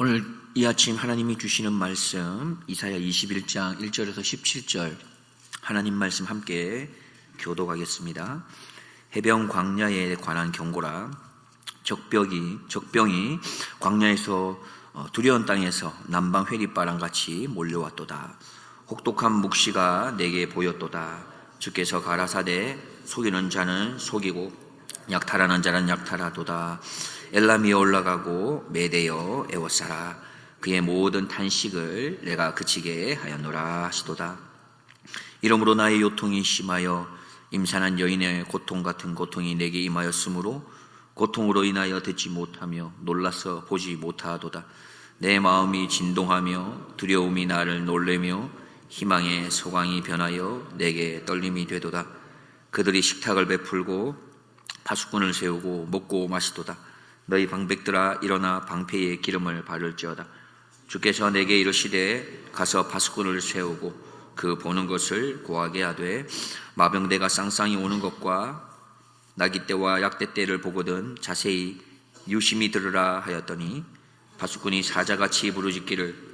오늘 이 아침 하나님이 주시는 말씀 이사야 21장 1절에서 17절 하나님 말씀 함께 교독하겠습니다. 해변 광야에 관한 경고라. 적병이 광야에서 두려운 땅에서 남방 회리바람같이 몰려왔도다. 혹독한 묵시가 내게 보였도다. 주께서 가라사대 속이는 자는 속이고 약탈하는 자는 약탈하도다. 엘람이여 올라가고 메대여 애워싸라. 그의 모든 탄식을 내가 그치게 하였노라 하시도다. 이러므로 나의 요통이 심하여 임산한 여인의 고통 같은 고통이 내게 임하였으므로 고통으로 인하여 듣지 못하며 놀라서 보지 못하도다. 내 마음이 진동하며 두려움이 나를 놀래며 희망의 소광이 변하여 내게 떨림이 되도다. 그들이 식탁을 베풀고 파수꾼을 세우고 먹고 마시도다. 너희 방백들아 일어나 방패에 기름을 바를지어다. 주께서 내게 이르시되 가서 파수꾼을 세우고 그 보는 것을 고하게 하되 마병대가 쌍쌍이 오는 것과 나기 때와 약대 때를 보거든 자세히 유심히 들으라 하였더니 파수꾼이 사자같이 부르짖기를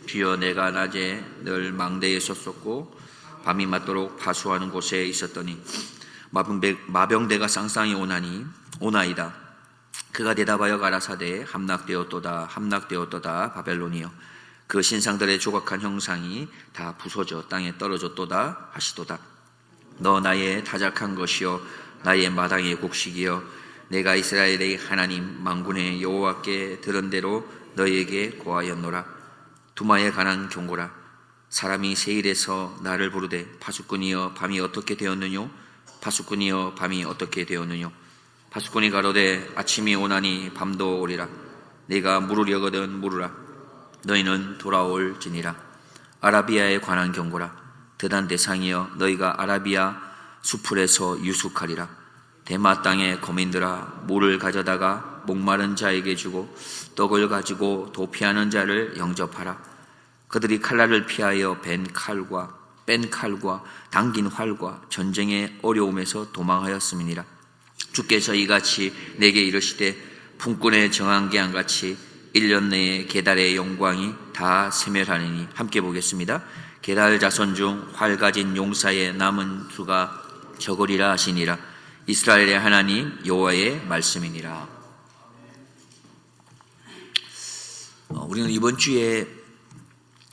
주여 내가 낮에 늘 망대에 섰었고 밤이 맞도록 파수하는 곳에 있었더니 마병대가 쌍쌍이 오나이다. 그가 대답하여 가라사대 함락되었도다 바벨론이여. 그 신상들의 조각한 형상이 다 부서져 땅에 떨어졌도다 하시도다. 너 나의 타작한 것이여 나의 마당의 곡식이여 내가 이스라엘의 하나님 만군의 여호와께 들은 대로 너희에게 고하였노라. 두마에 관한 경고라. 사람이 세일에서 나를 부르되 파수꾼이여 밤이 어떻게 되었느뇨? 파수꾼이여 밤이 어떻게 되었느뇨? 파수꾼이 가로되 아침이 오나니 밤도 오리라. 네가 물으려거든 물으라. 너희는 돌아올지니라. 아라비아에 관한 경고라. 드단 대상이여 너희가 아라비아 수풀에서 유숙하리라. 대마 땅의 거민들아 물을 가져다가 목마른 자에게 주고 떡을 가지고 도피하는 자를 영접하라. 그들이 칼날을 피하여 뺀 칼과 당긴 활과 전쟁의 어려움에서 도망하였음이니라. 주께서 이같이 내게 이르시되 품꾼의 정한 계한같이 1년 내에 게달의 영광이 다 세멸하리니. 함께 보겠습니다. 게달 자손 중 활 가진 용사의 남은 수가 적으리라 하시니라. 이스라엘의 하나님 여호와의 말씀이니라. 우리는 이번 주에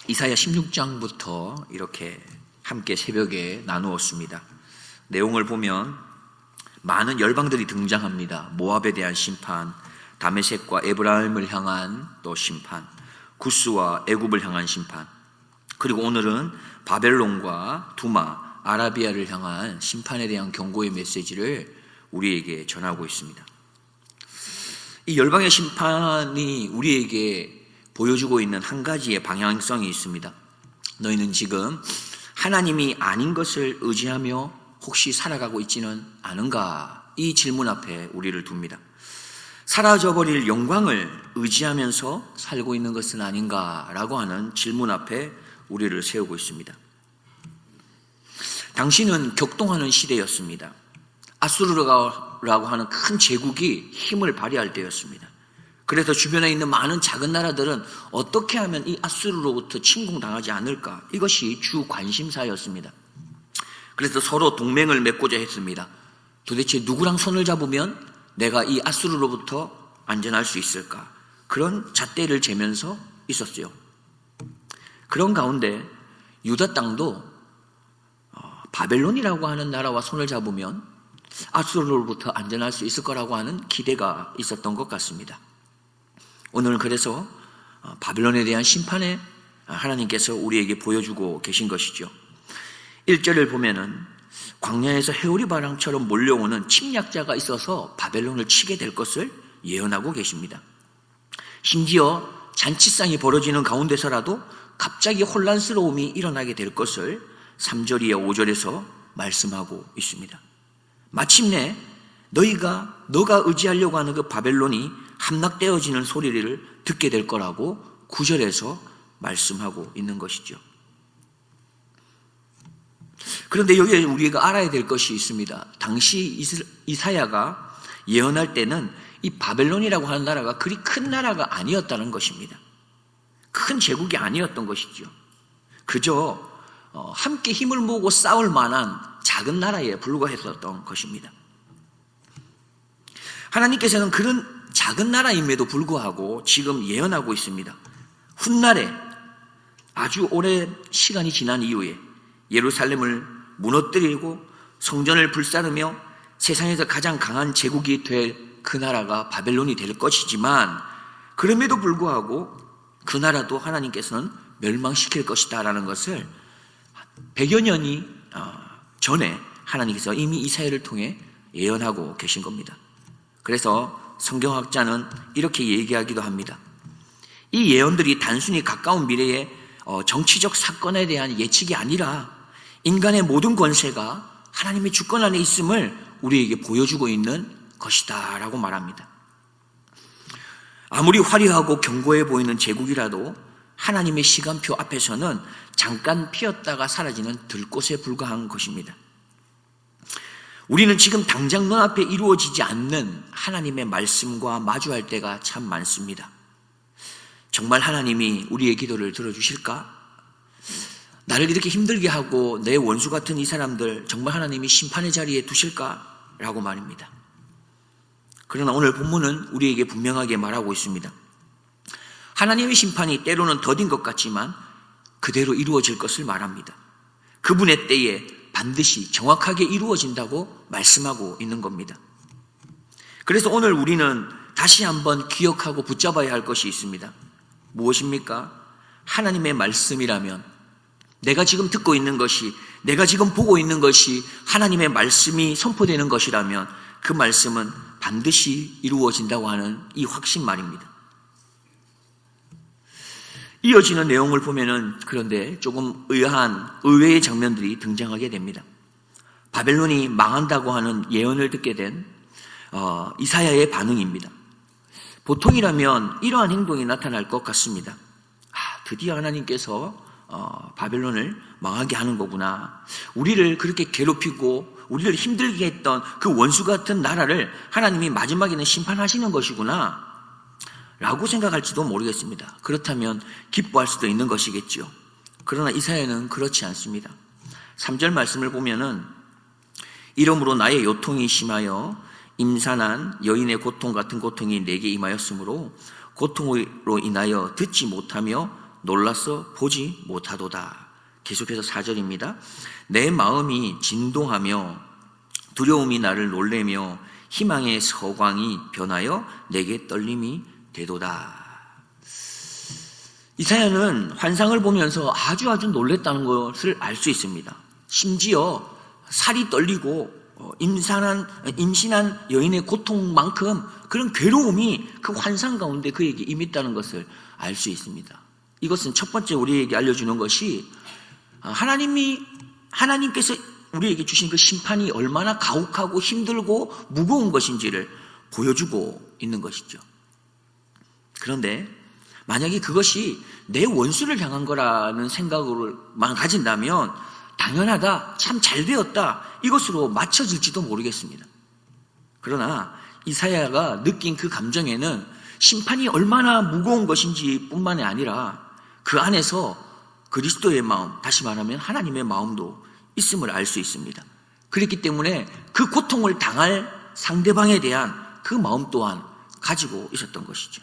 이사야 16장부터 이렇게 함께 새벽에 나누었습니다. 내용을 보면 많은 열방들이 등장합니다. 모압에 대한 심판, 다메섹과 에브라임을 향한 또 심판, 구스와 애굽을 향한 심판, 그리고 오늘은 바벨론과 두마, 아라비아를 향한 심판에 대한 경고의 메시지를 우리에게 전하고 있습니다. 이 열방의 심판이 우리에게 보여주고 있는 한 가지의 방향성이 있습니다. 너희는 지금 하나님이 아닌 것을 의지하며 혹시 살아가고 있지는 않은가? 이 질문 앞에 우리를 둡니다. 사라져버릴 영광을 의지하면서 살고 있는 것은 아닌가라고 하는 질문 앞에 우리를 세우고 있습니다. 당시는 격동하는 시대였습니다. 아수르라고 하는 큰 제국이 힘을 발휘할 때였습니다. 그래서 주변에 있는 많은 작은 나라들은 어떻게 하면 이 아수르로부터 침공당하지 않을까? 이것이 주 관심사였습니다. 그래서 서로 동맹을 맺고자 했습니다. 도대체 누구랑 손을 잡으면 내가 이 아수르로부터 안전할 수 있을까? 그런 잣대를 재면서 있었어요. 그런 가운데 유다 땅도 바벨론이라고 하는 나라와 손을 잡으면 아수르로부터 안전할 수 있을 거라고 하는 기대가 있었던 것 같습니다. 오늘은 그래서 바벨론에 대한 심판에 하나님께서 우리에게 보여주고 계신 것이죠. 1절을 보면은 광야에서 해오리 바람처럼 몰려오는 침략자가 있어서 바벨론을 치게 될 것을 예언하고 계십니다. 심지어 잔치상이 벌어지는 가운데서라도 갑자기 혼란스러움이 일어나게 될 것을 3절 이하 5절에서 말씀하고 있습니다. 마침내 너가 의지하려고 하는 그 바벨론이 함락되어지는 소리를 듣게 될 거라고 9절에서 말씀하고 있는 것이죠. 그런데 여기에 우리가 알아야 될 것이 있습니다. 당시 이사야가 예언할 때는 이 바벨론이라고 하는 나라가 그리 큰 나라가 아니었다는 것입니다. 큰 제국이 아니었던 것이죠. 그저 함께 힘을 모으고 싸울 만한 작은 나라에 불과했었던 것입니다. 하나님께서는 그런 작은 나라임에도 불구하고 지금 예언하고 있습니다. 훗날에 아주 오래 시간이 지난 이후에 예루살렘을 무너뜨리고 성전을 불사르며 세상에서 가장 강한 제국이 될 그 나라가 바벨론이 될 것이지만, 그럼에도 불구하고 그 나라도 하나님께서는 멸망시킬 것이다 라는 것을 100여 년이 전에 하나님께서 이미 이사야를 통해 예언하고 계신 겁니다. 그래서 성경학자는 이렇게 얘기하기도 합니다. 이 예언들이 단순히 가까운 미래의 정치적 사건에 대한 예측이 아니라 인간의 모든 권세가 하나님의 주권 안에 있음을 우리에게 보여주고 있는 것이다 라고 말합니다. 아무리 화려하고 견고해 보이는 제국이라도 하나님의 시간표 앞에서는 잠깐 피었다가 사라지는 들꽃에 불과한 것입니다. 우리는 지금 당장 눈앞에 이루어지지 않는 하나님의 말씀과 마주할 때가 참 많습니다. 정말 하나님이 우리의 기도를 들어주실까? 나를 이렇게 힘들게 하고 내 원수 같은 이 사람들 정말 하나님이 심판의 자리에 두실까? 라고 말입니다. 그러나 오늘 본문은 우리에게 분명하게 말하고 있습니다. 하나님의 심판이 때로는 더딘 것 같지만 그대로 이루어질 것을 말합니다. 그분의 때에 반드시 정확하게 이루어진다고 말씀하고 있는 겁니다. 그래서 오늘 우리는 다시 한번 기억하고 붙잡아야 할 것이 있습니다. 무엇입니까? 하나님의 말씀이라면, 내가 지금 듣고 있는 것이, 내가 지금 보고 있는 것이 하나님의 말씀이 선포되는 것이라면 그 말씀은 반드시 이루어진다고 하는 이 확신 말입니다. 이어지는 내용을 보면은 그런데 조금 의외의 장면들이 등장하게 됩니다. 바벨론이 망한다고 하는 예언을 듣게 된 이사야의 반응입니다. 보통이라면 이러한 행동이 나타날 것 같습니다. 드디어 하나님께서 바벨론을 망하게 하는 거구나. 우리를 그렇게 괴롭히고 우리를 힘들게 했던 그 원수 같은 나라를 하나님이 마지막에는 심판하시는 것이구나 라고 생각할지도 모르겠습니다. 그렇다면 기뻐할 수도 있는 것이겠죠. 그러나 이사야는 그렇지 않습니다. 3절 말씀을 보면은 이러므로 나의 요통이 심하여 임산한 여인의 고통 같은 고통이 내게 임하였으므로 고통으로 인하여 듣지 못하며 놀라서 보지 못하도다. 계속해서 4절입니다. 내 마음이 진동하며 두려움이 나를 놀래며 희망의 서광이 변하여 내게 떨림이 되도다. 이사야는 환상을 보면서 아주 놀랬다는 것을 알 수 있습니다. 심지어 살이 떨리고 임신한 여인의 고통만큼 그런 괴로움이 그 환상 가운데 그에게 임했다는 것을 알 수 있습니다. 이것은 첫 번째 우리에게 알려주는 것이 하나님께서 우리에게 주신 그 심판이 얼마나 가혹하고 힘들고 무거운 것인지를 보여주고 있는 것이죠. 그런데 만약에 그것이 내 원수를 향한 거라는 생각으로만 가진다면 당연하다, 참 잘 되었다, 이것으로 맞춰질지도 모르겠습니다. 그러나 이사야가 느낀 그 감정에는 심판이 얼마나 무거운 것인지 뿐만이 아니라 그 안에서 그리스도의 마음, 다시 말하면 하나님의 마음도 있음을 알 수 있습니다. 그렇기 때문에 그 고통을 당할 상대방에 대한 그 마음 또한 가지고 있었던 것이죠.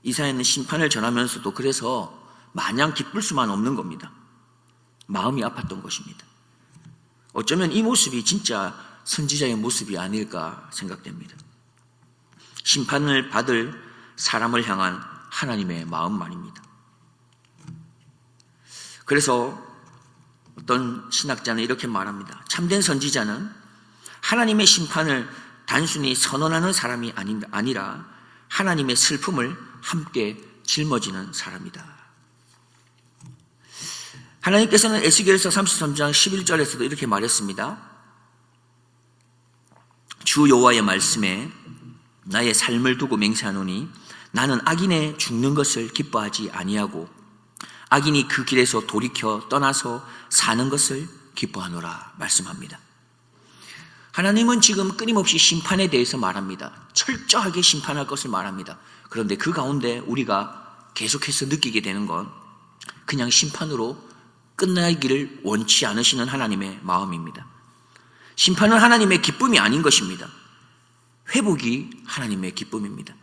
이사야는 심판을 전하면서도 그래서 마냥 기쁠 수만 없는 겁니다. 마음이 아팠던 것입니다. 어쩌면 이 모습이 진짜 선지자의 모습이 아닐까 생각됩니다. 심판을 받을 사람을 향한 하나님의 마음 말입니다. 그래서 어떤 신학자는 이렇게 말합니다. 참된 선지자는 하나님의 심판을 단순히 선언하는 사람이 아니라 하나님의 슬픔을 함께 짊어지는 사람이다. 하나님께서는 에스겔서 33장 11절에서도 이렇게 말했습니다. 주 여호와의 말씀에 나의 삶을 두고 맹세하노니 나는 악인의 죽는 것을 기뻐하지 아니하고 악인이 그 길에서 돌이켜 떠나서 사는 것을 기뻐하노라 말씀합니다. 하나님은 지금 끊임없이 심판에 대해서 말합니다. 철저하게 심판할 것을 말합니다. 그런데 그 가운데 우리가 계속해서 느끼게 되는 건 그냥 심판으로 끝나기를 원치 않으시는 하나님의 마음입니다. 심판은 하나님의 기쁨이 아닌 것입니다. 회복이 하나님의 기쁨입니다.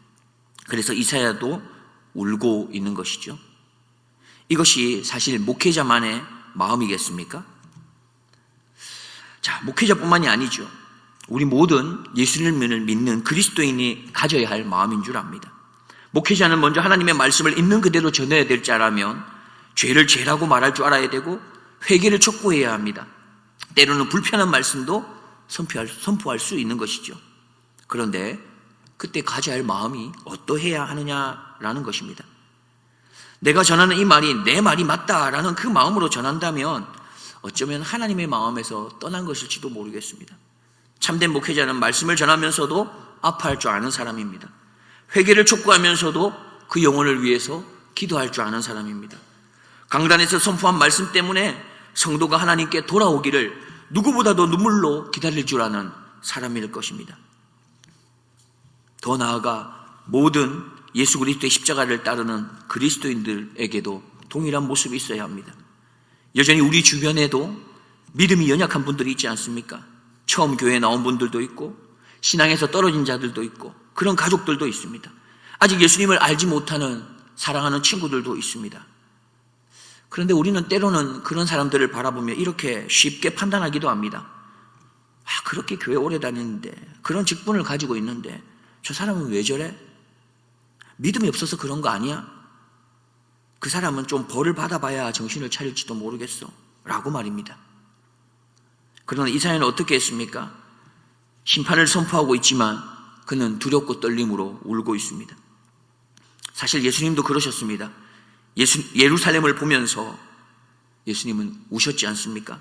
그래서 이사야도 울고 있는 것이죠. 이것이 사실 목회자만의 마음이겠습니까? 자, 목회자뿐만이 아니죠. 우리 모든 예수님을 믿는 그리스도인이 가져야 할 마음인 줄 압니다. 목회자는 먼저 하나님의 말씀을 있는 그대로 전해야 될 자라면 죄를 죄라고 말할 줄 알아야 되고 회개를 촉구해야 합니다. 때로는 불편한 말씀도 선포할 수 있는 것이죠. 그런데 그때 가져야 할 마음이 어떠해야 하느냐라는 것입니다. 내가 전하는 이 말이 내 말이 맞다라는 그 마음으로 전한다면 어쩌면 하나님의 마음에서 떠난 것일지도 모르겠습니다. 참된 목회자는 말씀을 전하면서도 아파할 줄 아는 사람입니다. 회개를 촉구하면서도 그 영혼을 위해서 기도할 줄 아는 사람입니다. 강단에서 선포한 말씀 때문에 성도가 하나님께 돌아오기를 누구보다도 눈물로 기다릴 줄 아는 사람일 것입니다. 더 나아가 모든 예수 그리스도의 십자가를 따르는 그리스도인들에게도 동일한 모습이 있어야 합니다. 여전히 우리 주변에도 믿음이 연약한 분들이 있지 않습니까? 처음 교회에 나온 분들도 있고 신앙에서 떨어진 자들도 있고 그런 가족들도 있습니다. 아직 예수님을 알지 못하는 사랑하는 친구들도 있습니다. 그런데 우리는 때로는 그런 사람들을 바라보며 이렇게 쉽게 판단하기도 합니다. 그렇게 교회 오래 다니는데 그런 직분을 가지고 있는데 저 사람은 왜 저래? 믿음이 없어서 그런 거 아니야? 그 사람은 좀 벌을 받아봐야 정신을 차릴지도 모르겠어 라고 말입니다. 그러나 이사야는 어떻게 했습니까? 심판을 선포하고 있지만 그는 두렵고 떨림으로 울고 있습니다. 사실 예수님도 그러셨습니다. 예루살렘을 보면서 예수님은 우셨지 않습니까?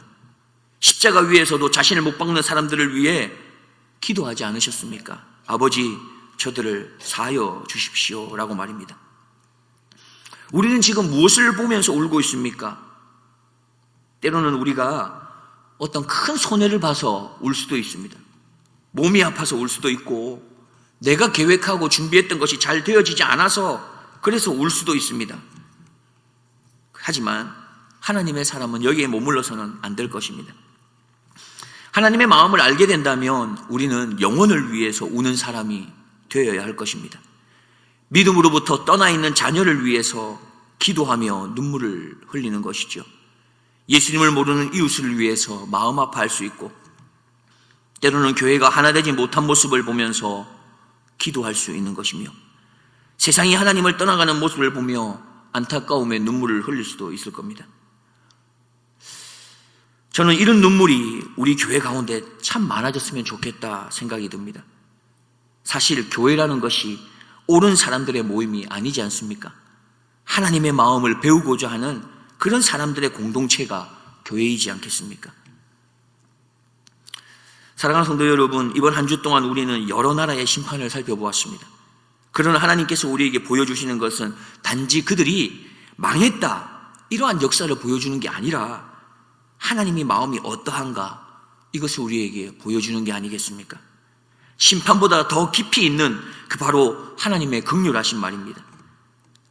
십자가 위에서도 자신을 못 박는 사람들을 위해 기도하지 않으셨습니까? 아버지, 저들을 사하여 주십시오 라고 말입니다. 우리는 지금 무엇을 보면서 울고 있습니까? 때로는 우리가 어떤 큰 손해를 봐서 울 수도 있습니다. 몸이 아파서 울 수도 있고 내가 계획하고 준비했던 것이 잘 되어지지 않아서 그래서 울 수도 있습니다. 하지만 하나님의 사람은 여기에 머물러서는 안 될 것입니다. 하나님의 마음을 알게 된다면 우리는 영혼을 위해서 우는 사람이 되어야 할 것입니다. 믿음으로부터 떠나 있는 자녀를 위해서 기도하며 눈물을 흘리는 것이죠. 예수님을 모르는 이웃을 위해서 마음 아파할 수 있고 때로는 교회가 하나 되지 못한 모습을 보면서 기도할 수 있는 것이며 세상이 하나님을 떠나가는 모습을 보며 안타까움에 눈물을 흘릴 수도 있을 겁니다. 저는 이런 눈물이 우리 교회 가운데 참 많아졌으면 좋겠다 생각이 듭니다. 사실 교회라는 것이 옳은 사람들의 모임이 아니지 않습니까? 하나님의 마음을 배우고자 하는 그런 사람들의 공동체가 교회이지 않겠습니까? 사랑하는 성도 여러분, 이번 한 주 동안 우리는 여러 나라의 심판을 살펴보았습니다. 그러나 하나님께서 우리에게 보여주시는 것은 단지 그들이 망했다 이러한 역사를 보여주는 게 아니라 하나님의 마음이 어떠한가 이것을 우리에게 보여주는 게 아니겠습니까? 심판보다 더 깊이 있는 그 바로 하나님의 긍휼하신 말입니다.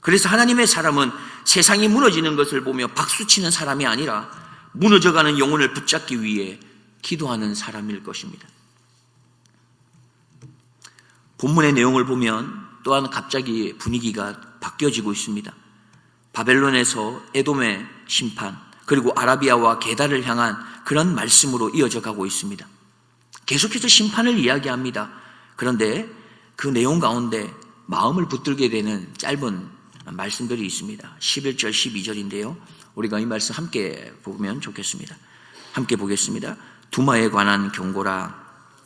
그래서 하나님의 사람은 세상이 무너지는 것을 보며 박수치는 사람이 아니라 무너져가는 영혼을 붙잡기 위해 기도하는 사람일 것입니다. 본문의 내용을 보면 또한 갑자기 분위기가 바뀌어지고 있습니다. 바벨론에서 에돔의 심판, 그리고 아라비아와 게달을 향한 그런 말씀으로 이어져 가고 있습니다. 계속해서 심판을 이야기합니다. 그런데 그 내용 가운데 마음을 붙들게 되는 짧은 말씀들이 있습니다. 11절, 12절인데요. 우리가 이 말씀 함께 보면 좋겠습니다. 함께 보겠습니다. 두마에 관한 경고라.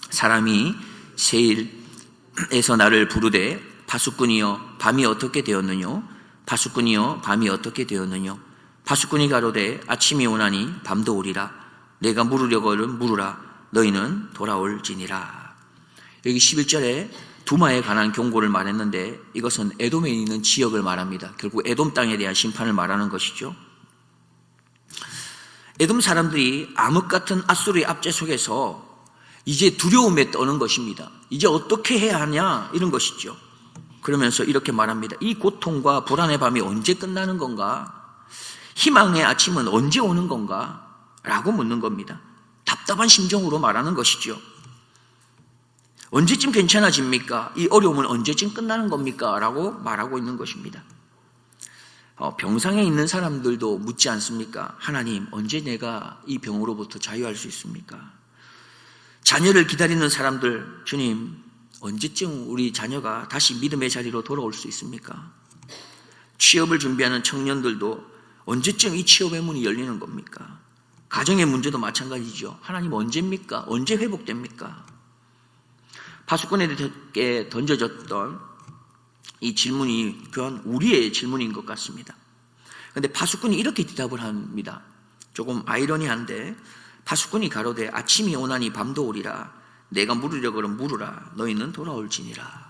사람이 세일에서 나를 부르되 파수꾼이여 밤이 어떻게 되었느뇨? 파수꾼이여 밤이 어떻게 되었느뇨? 파수꾼이 가로되 아침이 오나니 밤도 오리라. 내가 물으려거든 물으라. 너희는 돌아올지니라. 여기 11절에 두마에 관한 경고를 말했는데 이것은 에돔에 있는 지역을 말합니다. 결국 에돔 땅에 대한 심판을 말하는 것이죠. 에돔 사람들이 암흑 같은 앗수르의 압제 속에서 이제 두려움에 떠는 것입니다. 이제 어떻게 해야 하냐 이런 것이죠. 그러면서 이렇게 말합니다. 이 고통과 불안의 밤이 언제 끝나는 건가? 희망의 아침은 언제 오는 건가? 라고 묻는 겁니다. 답답한 심정으로 말하는 것이죠. 언제쯤 괜찮아집니까? 이 어려움은 언제쯤 끝나는 겁니까? 라고 말하고 있는 것입니다. 병상에 있는 사람들도 묻지 않습니까? 하나님, 언제 내가 이 병으로부터 자유할 수 있습니까? 자녀를 기다리는 사람들, 주님, 언제쯤 우리 자녀가 다시 믿음의 자리로 돌아올 수 있습니까? 취업을 준비하는 청년들도 언제쯤 이 취업의 문이 열리는 겁니까? 가정의 문제도 마찬가지죠. 하나님, 언제입니까? 언제 회복됩니까? 파수꾼에게 던져졌던 이 질문이 교환 우리의 질문인 것 같습니다. 그런데 파수꾼이 이렇게 대답을 합니다. 조금 아이러니한데, 파수꾼이 가로되 아침이 오나니 밤도 오리라. 내가 물으려거든 물으라. 너희는 돌아올지니라.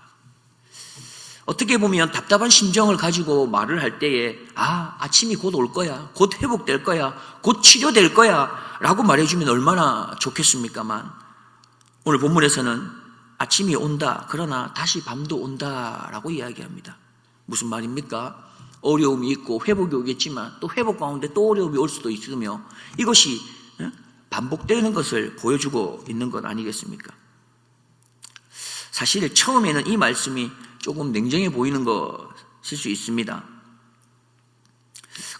어떻게 보면 답답한 심정을 가지고 말을 할 때에 아침이 곧 올 거야, 곧 회복될 거야, 곧 치료될 거야 라고 말해주면 얼마나 좋겠습니까만, 오늘 본문에서는 아침이 온다, 그러나 다시 밤도 온다라고 이야기합니다. 무슨 말입니까? 어려움이 있고 회복이 오겠지만 또 회복 가운데 또 어려움이 올 수도 있으며, 이것이 반복되는 것을 보여주고 있는 것 아니겠습니까? 사실 처음에는 이 말씀이 조금 냉정해 보이는 것일 수 있습니다.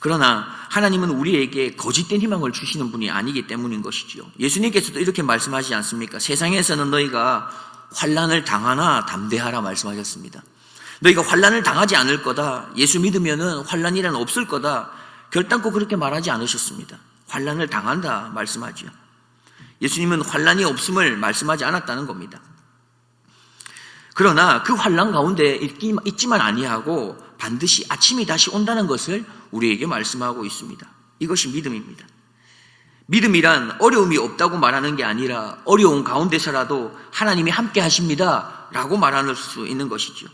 그러나 하나님은 우리에게 거짓된 희망을 주시는 분이 아니기 때문인 것이죠. 예수님께서도 이렇게 말씀하시지 않습니까? 세상에서는 너희가 환난을 당하나 담대하라 말씀하셨습니다. 너희가 환난을 당하지 않을 거다, 예수 믿으면은 환난이란 없을 거다, 결단코 그렇게 말하지 않으셨습니다. 환난을 당한다 말씀하죠. 예수님은 환난이 없음을 말씀하지 않았다는 겁니다. 그러나 그 환난 가운데 있지만 아니하고 반드시 아침이 다시 온다는 것을 우리에게 말씀하고 있습니다. 이것이 믿음입니다. 믿음이란 어려움이 없다고 말하는 게 아니라 어려운 가운데서라도 하나님이 함께 하십니다 라고 말할 수 있는 것이죠.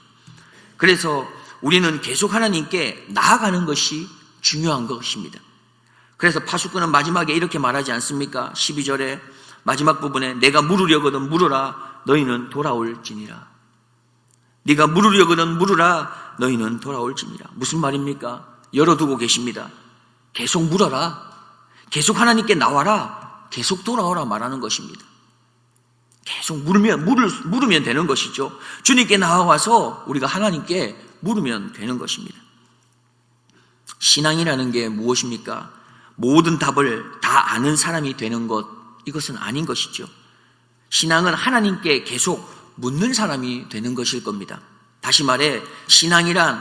그래서 우리는 계속 하나님께 나아가는 것이 중요한 것입니다. 그래서 파수꾼은 마지막에 이렇게 말하지 않습니까? 12절에 마지막 부분에 내가 물으려거든 물으라. 너희는 돌아올지니라. 네가 물으려거든 물으라. 너희는 돌아올지니라. 무슨 말입니까? 열어두고 계십니다. 계속 물어라. 계속 하나님께 나와라. 계속 돌아오라 말하는 것입니다. 계속 물으면 되는 것이죠. 주님께 나와서 우리가 하나님께 물으면 되는 것입니다. 신앙이라는 게 무엇입니까? 모든 답을 다 아는 사람이 되는 것, 이것은 아닌 것이죠. 신앙은 하나님께 계속 묻는 사람이 되는 것일 겁니다. 다시 말해, 신앙이란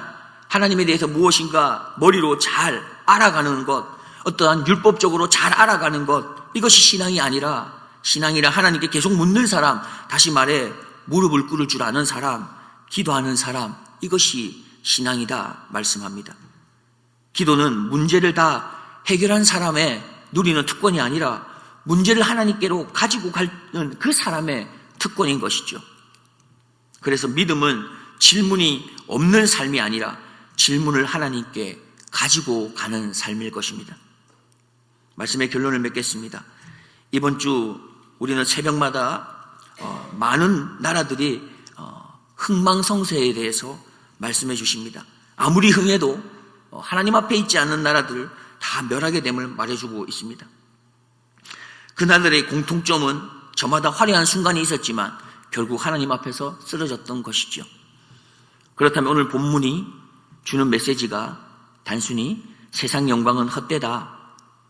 하나님에 대해서 무엇인가 머리로 잘 알아가는 것, 어떠한 율법적으로 잘 알아가는 것, 이것이 신앙이 아니라, 신앙이란 하나님께 계속 묻는 사람, 다시 말해 무릎을 꿇을 줄 아는 사람, 기도하는 사람, 이것이 신앙이다 말씀합니다. 기도는 문제를 다 해결한 사람의 누리는 특권이 아니라 문제를 하나님께로 가지고 가는 그 사람의 특권인 것이죠. 그래서 믿음은 질문이 없는 삶이 아니라 질문을 하나님께 가지고 가는 삶일 것입니다. 말씀의 결론을 맺겠습니다. 이번 주 우리는 새벽마다 많은 나라들이 흥망성쇠에 대해서 말씀해 주십니다. 아무리 흥해도 하나님 앞에 있지 않는 나라들 다 멸하게 됨을 말해주고 있습니다. 그날들의 공통점은 저마다 화려한 순간이 있었지만 결국 하나님 앞에서 쓰러졌던 것이죠. 그렇다면 오늘 본문이 주는 메시지가 단순히 세상 영광은 헛되다,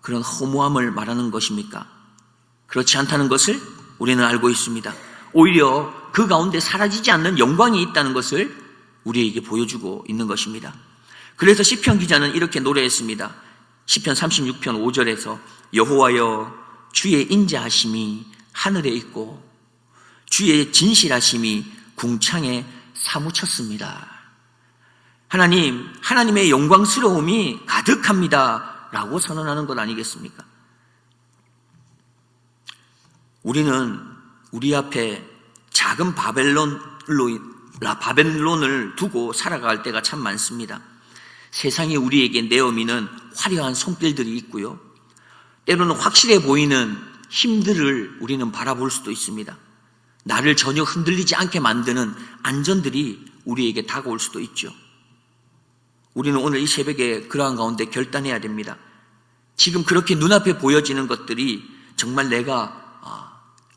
그런 허무함을 말하는 것입니까? 그렇지 않다는 것을 우리는 알고 있습니다. 오히려 그 가운데 사라지지 않는 영광이 있다는 것을 우리에게 보여주고 있는 것입니다. 그래서 시편 기자는 이렇게 노래했습니다. 시편 36편 5절에서 여호와여 주의 인자하심이 하늘에 있고 주의 진실하심이 궁창에 사무쳤습니다. 하나님, 하나님의 영광스러움이 가득합니다 라고 선언하는 것 아니겠습니까? 우리는 우리 앞에 작은 바벨론을 두고 살아갈 때가 참 많습니다. 세상이 우리에게 내어미는 화려한 손길들이 있고요, 때로는 확실해 보이는 힘들을 우리는 바라볼 수도 있습니다. 나를 전혀 흔들리지 않게 만드는 안전들이 우리에게 다가올 수도 있죠. 우리는 오늘 이 새벽에 그러한 가운데 결단해야 됩니다. 지금 그렇게 눈앞에 보여지는 것들이 정말 내가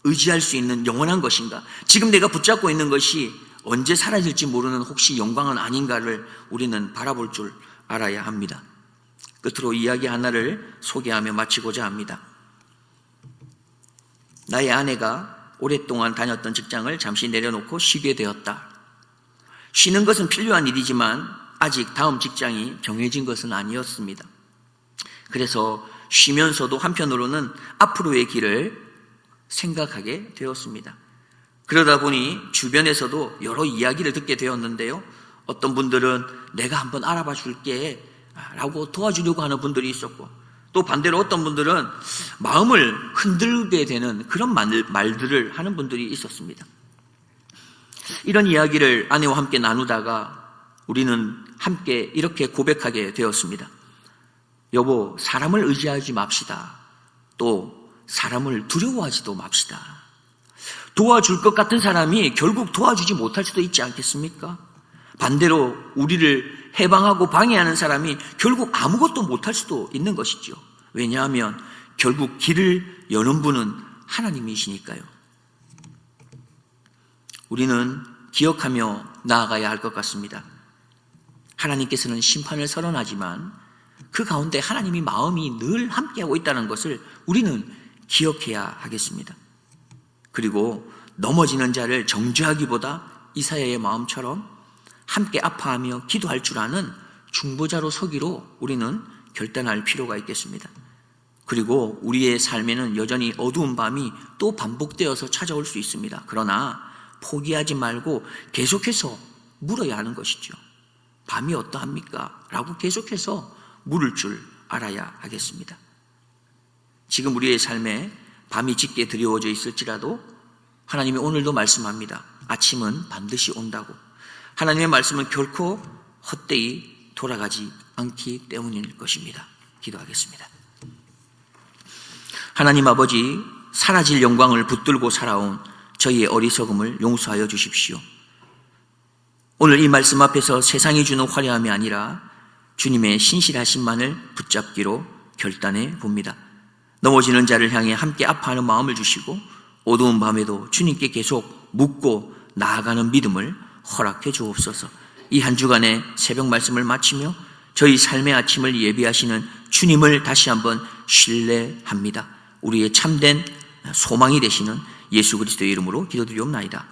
의지할 수 있는 영원한 것인가? 지금 내가 붙잡고 있는 것이 언제 사라질지 모르는 혹시 영광은 아닌가를 우리는 바라볼 줄 알아야 합니다. 끝으로 이야기 하나를 소개하며 마치고자 합니다. 나의 아내가 오랫동안 다녔던 직장을 잠시 내려놓고 쉬게 되었다. 쉬는 것은 필요한 일이지만 아직 다음 직장이 정해진 것은 아니었습니다. 그래서 쉬면서도 한편으로는 앞으로의 길을 생각하게 되었습니다. 그러다 보니 주변에서도 여러 이야기를 듣게 되었는데요. 어떤 분들은 내가 한번 알아봐 줄게 라고 도와주려고 하는 분들이 있었고, 또 반대로 어떤 분들은 마음을 흔들게 되는 그런 말들을 하는 분들이 있었습니다. 이런 이야기를 아내와 함께 나누다가 우리는 함께 이렇게 고백하게 되었습니다. 여보, 사람을 의지하지 맙시다. 또 사람을 두려워하지도 맙시다. 도와줄 것 같은 사람이 결국 도와주지 못할 수도 있지 않겠습니까? 반대로 우리를 해방하고 방해하는 사람이 결국 아무것도 못할 수도 있는 것이죠. 왜냐하면 결국 길을 여는 분은 하나님이시니까요. 우리는 기억하며 나아가야 할 것 같습니다. 하나님께서는 심판을 선언하지만 그 가운데 하나님이 마음이 늘 함께하고 있다는 것을 우리는 기억해야 하겠습니다. 그리고 넘어지는 자를 정죄하기보다 이사야의 마음처럼 함께 아파하며 기도할 줄 아는 중보자로 서기로 우리는 결단할 필요가 있겠습니다. 그리고 우리의 삶에는 여전히 어두운 밤이 또 반복되어서 찾아올 수 있습니다. 그러나 포기하지 말고 계속해서 물어야 하는 것이죠. 밤이 어떠합니까? 라고 계속해서 물을 줄 알아야 하겠습니다. 지금 우리의 삶에 밤이 짙게 드리워져 있을지라도 하나님이 오늘도 말씀합니다. 아침은 반드시 온다고. 하나님의 말씀은 결코 헛되이 돌아가지 않기 때문일 것입니다. 기도하겠습니다. 하나님 아버지, 사라질 영광을 붙들고 살아온 저희의 어리석음을 용서하여 주십시오. 오늘 이 말씀 앞에서 세상이 주는 화려함이 아니라 주님의 신실하심만을 붙잡기로 결단해 봅니다. 넘어지는 자를 향해 함께 아파하는 마음을 주시고 어두운 밤에도 주님께 계속 묻고 나아가는 믿음을 허락해 주옵소서. 이 한 주간의 새벽 말씀을 마치며 저희 삶의 아침을 예비하시는 주님을 다시 한번 신뢰합니다. 우리의 참된 소망이 되시는 예수 그리스도의 이름으로 기도드리옵나이다.